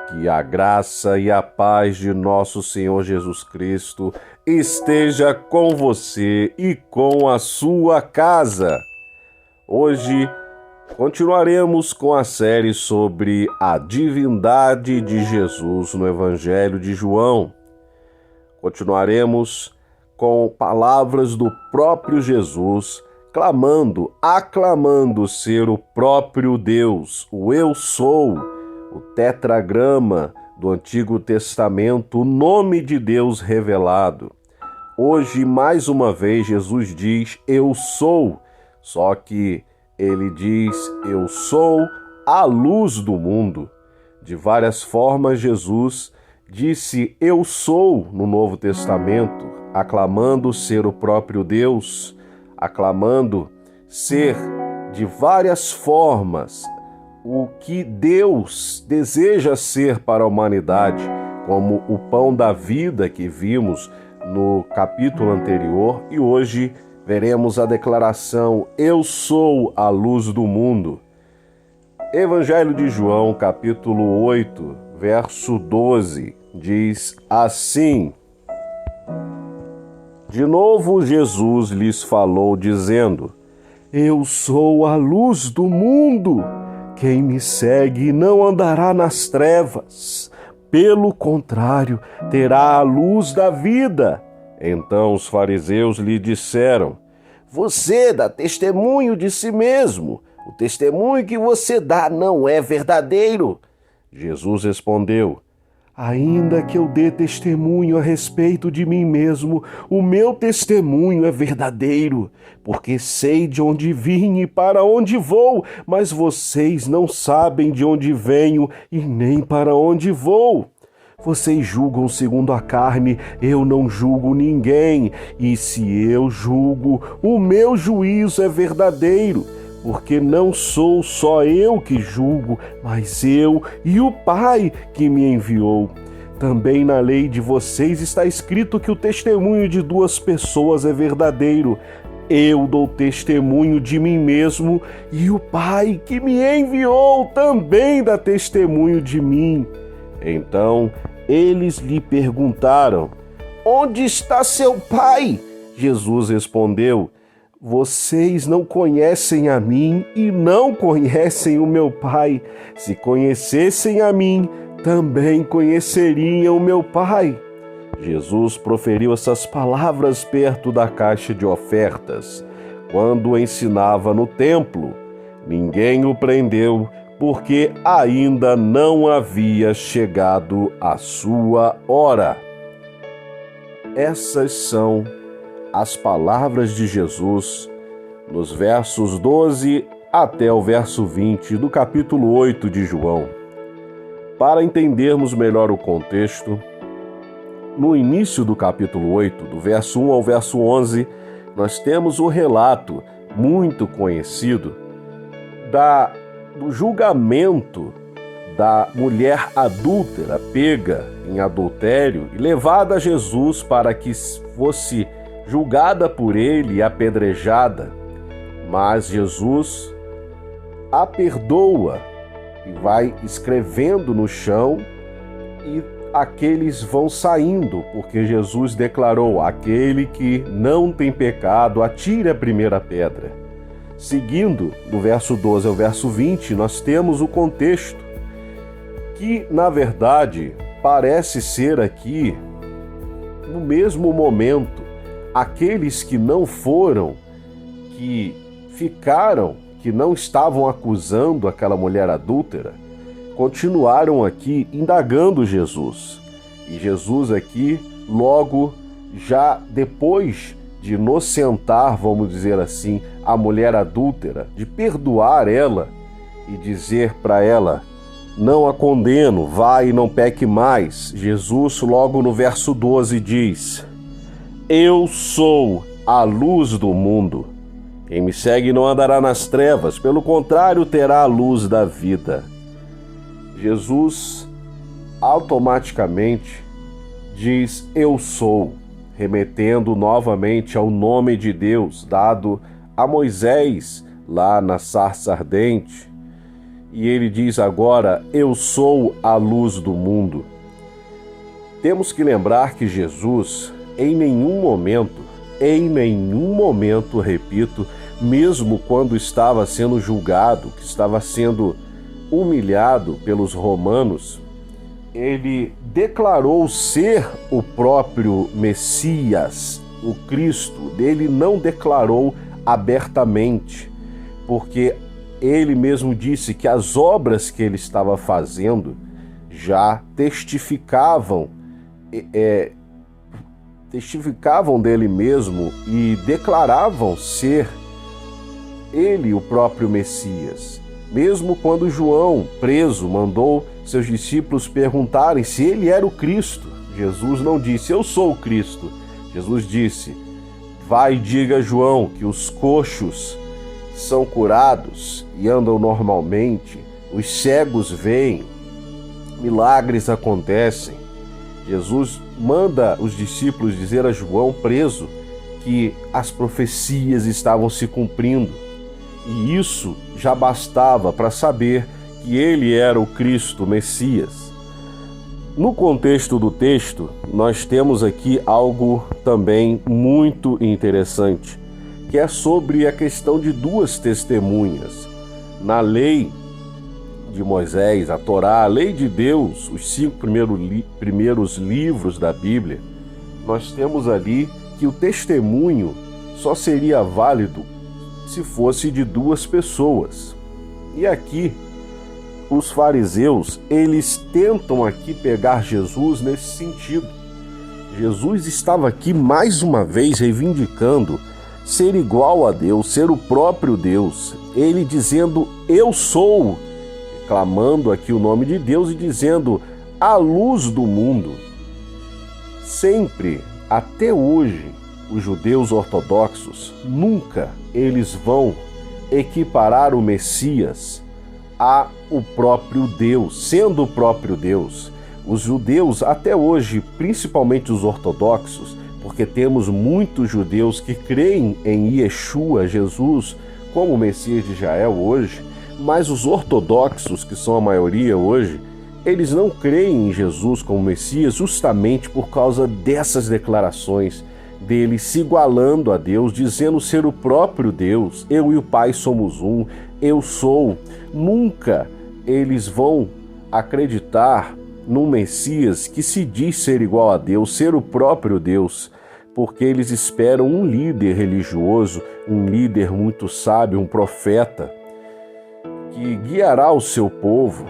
Que a graça e a paz de nosso Senhor Jesus Cristo esteja com você e com a sua casa. Hoje continuaremos com a série sobre a divindade de Jesus no Evangelho de João. Continuaremos com palavras do próprio Jesus, aclamando ser o próprio Deus, o Eu Sou, o tetragrama do Antigo Testamento, o nome de Deus revelado. Hoje, mais uma vez, Jesus diz, Eu sou, só que ele diz, Eu sou a luz do mundo. De várias formas, Jesus disse, Eu sou no Novo Testamento, aclamando ser o próprio Deus, aclamando ser de várias formas o que Deus deseja ser para a humanidade, como o pão da vida que vimos no capítulo anterior, e hoje veremos a declaração Eu sou a luz do mundo. Evangelho de João, capítulo 8, verso 12, diz assim: De novo Jesus lhes falou, dizendo, Eu sou a luz do mundo. Quem me segue não andará nas trevas, pelo contrário, terá a luz da vida. Então os fariseus lhe disseram, Você dá testemunho de si mesmo. O testemunho que você dá não é verdadeiro. Jesus respondeu, Ainda que eu dê testemunho a respeito de mim mesmo, o meu testemunho é verdadeiro, porque sei de onde vim e para onde vou, mas vocês não sabem de onde venho e nem para onde vou. Vocês julgam segundo a carne, eu não julgo ninguém, e se eu julgo, o meu juízo é verdadeiro. Porque não sou só eu que julgo, mas eu e o Pai que me enviou. Também na lei de vocês está escrito que o testemunho de duas pessoas é verdadeiro. Eu dou testemunho de mim mesmo e o Pai que me enviou também dá testemunho de mim. Então eles lhe perguntaram, Onde está seu Pai? Jesus respondeu, Vocês não conhecem a mim e não conhecem o meu Pai. Se conhecessem a mim, também conheceriam o meu Pai. Jesus proferiu essas palavras perto da caixa de ofertas, quando ensinava no templo. Ninguém o prendeu, porque ainda não havia chegado a sua hora. Essas são as palavras de Jesus nos versos 12 até o verso 20 do capítulo 8 de João. Para entendermos melhor o contexto, no início do capítulo 8, do verso 1 ao verso 11, nós temos o relato muito conhecido do julgamento da mulher adúltera pega em adultério e levada a Jesus para que fosse julgada por ele e apedrejada, mas Jesus a perdoa e vai escrevendo no chão e aqueles vão saindo, porque Jesus declarou, aquele que não tem pecado, atire a primeira pedra. Seguindo, do verso 12 ao verso 20, nós temos o contexto, que na verdade parece ser aqui, no mesmo momento, aqueles que não foram, que ficaram, que não estavam acusando aquela mulher adúltera, continuaram aqui indagando Jesus. E Jesus aqui, logo, já depois de inocentar, vamos dizer assim, a mulher adúltera, de perdoar ela e dizer para ela, não a condeno, vai e não peque mais. Jesus, logo no verso 12, diz, Eu sou a luz do mundo. Quem me segue não andará nas trevas, pelo contrário, terá a luz da vida. Jesus automaticamente diz, Eu sou, remetendo novamente ao nome de Deus dado a Moisés lá na sarça ardente. e ele diz agora: eu sou a luz do mundo. Temos que lembrar que Jesus, em nenhum momento, repito, mesmo quando estava sendo julgado, que estava sendo humilhado pelos romanos, ele declarou ser o próprio Messias, o Cristo. Ele não declarou abertamente, porque ele mesmo disse que as obras que ele estava fazendo já testificavam dele mesmo e declaravam ser ele o próprio Messias. Mesmo quando João, preso, mandou seus discípulos perguntarem se ele era o Cristo, Jesus não disse: eu sou o Cristo. Jesus disse: vai e diga a João que os coxos são curados e andam normalmente, os cegos veem, milagres acontecem. Jesus manda os discípulos dizer a João, preso, que as profecias estavam se cumprindo. E isso já bastava para saber que ele era o Cristo, o Messias. No contexto do texto, nós temos aqui algo também muito interessante, que é sobre a questão de duas testemunhas. Na lei de Moisés, a Torá, a lei de Deus, os 5 primeiros livros da Bíblia, nós temos ali que o testemunho só seria válido se fosse de duas pessoas. E aqui, os fariseus, eles tentam aqui pegar Jesus nesse sentido. Jesus estava aqui mais uma vez reivindicando ser igual a Deus, ser o próprio Deus. Ele dizendo: eu sou, clamando aqui o nome de Deus e dizendo: a luz do mundo. Sempre, até hoje, os judeus ortodoxos, nunca eles vão equiparar o Messias a o próprio Deus, sendo o próprio Deus. Os judeus, até hoje, principalmente os ortodoxos, porque temos muitos judeus que creem em Yeshua, Jesus, como o Messias de Israel hoje, mas os ortodoxos, que são a maioria hoje, eles não creem em Jesus como Messias justamente por causa dessas declarações dele se igualando a Deus, dizendo ser o próprio Deus. Eu e o Pai somos um, eu sou. Nunca eles vão acreditar num Messias que se diz ser igual a Deus, ser o próprio Deus, porque eles esperam um líder religioso, um líder muito sábio, um profeta, que guiará o seu povo,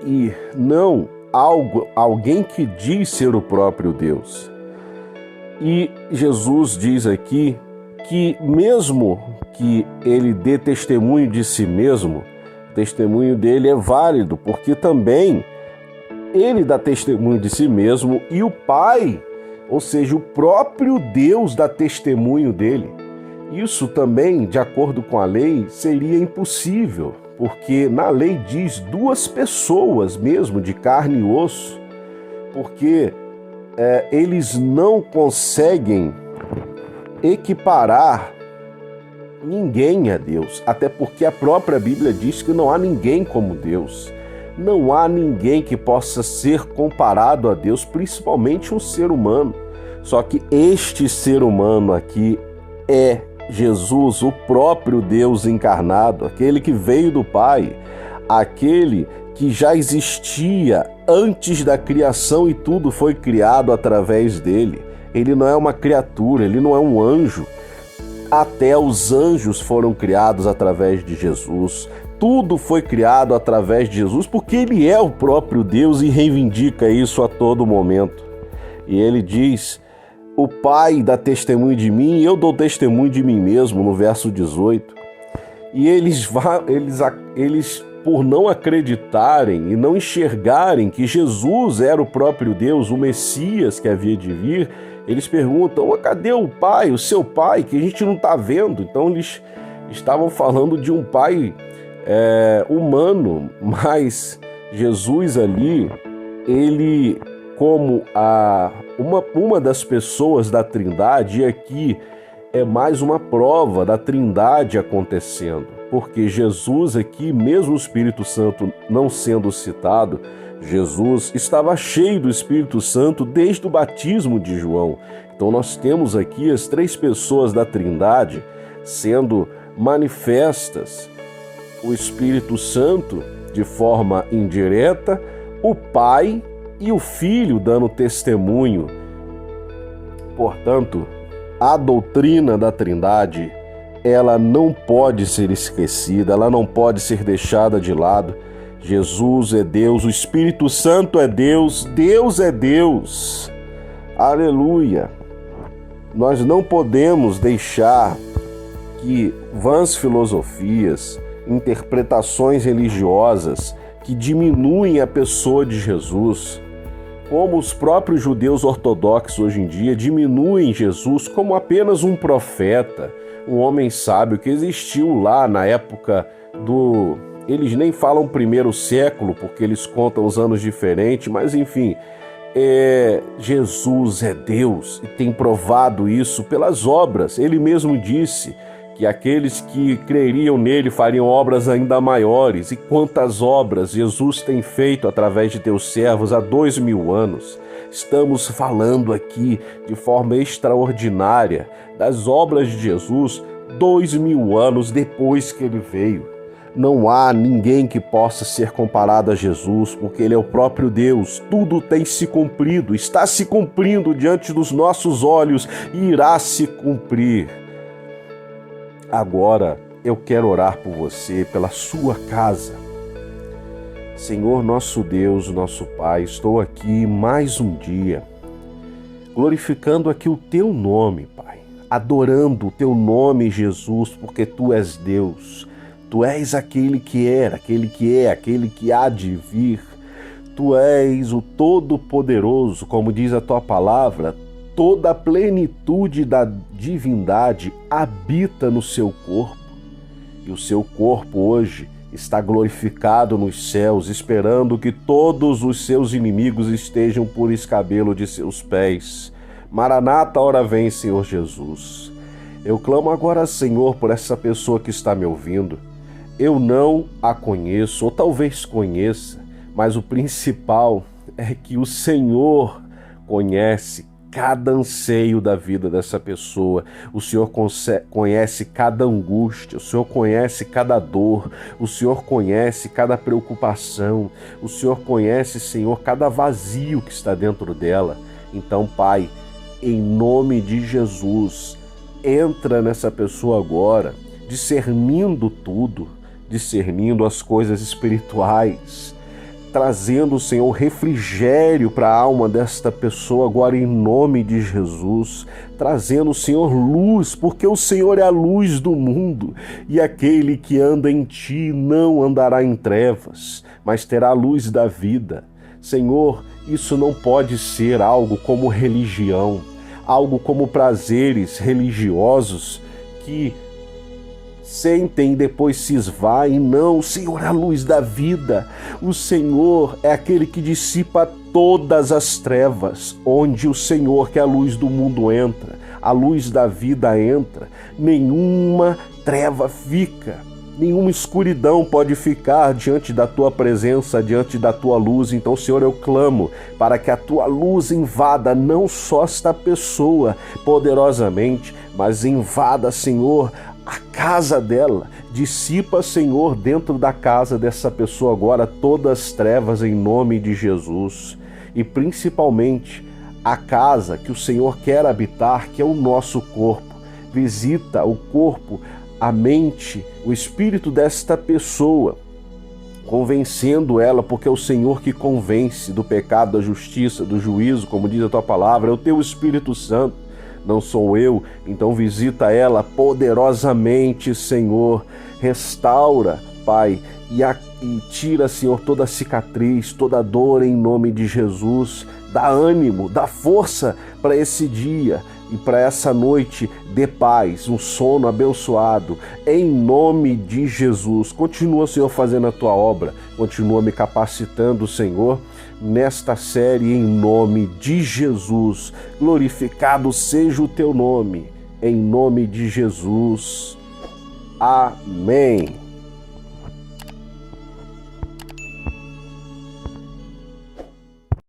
e não alguém que diz ser o próprio Deus. E Jesus diz aqui que mesmo que ele dê testemunho de si mesmo, o testemunho dele é válido, porque também ele dá testemunho de si mesmo e o Pai, ou seja, o próprio Deus dá testemunho dele. Isso também, de acordo com a lei, seria impossível, porque na lei diz duas pessoas mesmo, de carne e osso, porque eles não conseguem equiparar ninguém a Deus, até porque a própria Bíblia diz que não há ninguém como Deus. Não há ninguém que possa ser comparado a Deus, principalmente um ser humano. Só que este ser humano aqui é Jesus, o próprio Deus encarnado, aquele que veio do Pai, aquele que já existia antes da criação e tudo foi criado através dele. Ele não é uma criatura, ele não é um anjo. Até os anjos foram criados através de Jesus. Tudo foi criado através de Jesus, porque ele é o próprio Deus e reivindica isso a todo momento. E ele diz: o Pai dá testemunho de mim e eu dou testemunho de mim mesmo, no verso 18. E eles por não acreditarem e não enxergarem que Jesus era o próprio Deus, o Messias que havia de vir, eles perguntam: cadê o Pai, o seu Pai, que a gente não está vendo? Então eles estavam falando de um Pai humano, mas Jesus ali, ele como uma das pessoas da Trindade, e aqui é mais uma prova da Trindade acontecendo, porque Jesus aqui, mesmo o Espírito Santo não sendo citado, Jesus estava cheio do Espírito Santo desde o batismo de João. Então nós temos aqui as três pessoas da Trindade sendo manifestas. O Espírito Santo de forma indireta, o Pai e o Filho dando testemunho. Portanto, a doutrina da Trindade, ela não pode ser esquecida, ela não pode ser deixada de lado. Jesus é Deus, o Espírito Santo é Deus, Deus é Deus. Aleluia! Nós não podemos deixar que vãs filosofias, interpretações religiosas que diminuem a pessoa de Jesus, como os próprios judeus ortodoxos hoje em dia diminuem Jesus como apenas um profeta, um homem sábio que existiu lá na época do... Eles nem falam primeiro século, porque eles contam os anos diferentes, mas enfim, Jesus é Deus e tem provado isso pelas obras. Ele mesmo disse que aqueles que creriam nele fariam obras ainda maiores. E quantas obras Jesus tem feito através de teus servos há 2000 anos. Estamos falando aqui de forma extraordinária das obras de Jesus 2000 anos depois que ele veio. Não há ninguém que possa ser comparado a Jesus, porque ele é o próprio Deus. Tudo tem se cumprido, está se cumprindo diante dos nossos olhos e irá se cumprir. Agora eu quero orar por você, pela sua casa. Senhor, nosso Deus, nosso Pai, estou aqui mais um dia, glorificando aqui o Teu nome, Pai, adorando o Teu nome, Jesus, porque Tu és Deus. Tu és aquele que era, aquele que é, aquele que há de vir. Tu és o Todo-Poderoso, como diz a Tua palavra, toda a plenitude da divindade habita no seu corpo. E o seu corpo hoje está glorificado nos céus, esperando que todos os seus inimigos estejam por escabelo de seus pés. Maranata, ora vem, Senhor Jesus. Eu clamo agora, Senhor, por essa pessoa que está me ouvindo. Eu não a conheço, ou talvez conheça, mas o principal é que o Senhor conhece cada anseio da vida dessa pessoa. O Senhor conhece cada angústia, o Senhor conhece cada dor, o Senhor conhece cada preocupação, o Senhor conhece, Senhor, cada vazio que está dentro dela. Então, Pai, em nome de Jesus, entra nessa pessoa agora, discernindo tudo, discernindo as coisas espirituais, trazendo, Senhor, refrigério para a alma desta pessoa agora em nome de Jesus, trazendo, Senhor, luz, porque o Senhor é a luz do mundo e aquele que anda em Ti não andará em trevas, mas terá a luz da vida. Senhor, isso não pode ser algo como religião, algo como prazeres religiosos que sentem e depois se esvaem. Não, o Senhor é a luz da vida. O Senhor é aquele que dissipa todas as trevas. Onde o Senhor, que é a luz do mundo, entra, a luz da vida entra, nenhuma treva fica, nenhuma escuridão pode ficar diante da Tua presença, diante da Tua luz. Então, Senhor, eu clamo para que a Tua luz invada não só esta pessoa poderosamente, mas invada, Senhor, a casa dela. Dissipa, Senhor, dentro da casa dessa pessoa agora todas as trevas em nome de Jesus. E principalmente a casa que o Senhor quer habitar, que é o nosso corpo. Visita o corpo, a mente, o espírito desta pessoa, convencendo ela, porque é o Senhor que convence do pecado, da justiça, do juízo, como diz a Tua palavra, é o Teu Espírito Santo. Não sou eu. Então visita ela poderosamente, Senhor. Restaura, Pai, e tira, Senhor, toda cicatriz, toda dor em nome de Jesus. Dá ânimo, dá força para esse dia e para essa noite. Dê paz, um sono abençoado, em nome de Jesus. Continua, Senhor, fazendo a Tua obra. Continua me capacitando, Senhor, nesta série, em nome de Jesus. Glorificado seja o Teu nome, em nome de Jesus. Amém.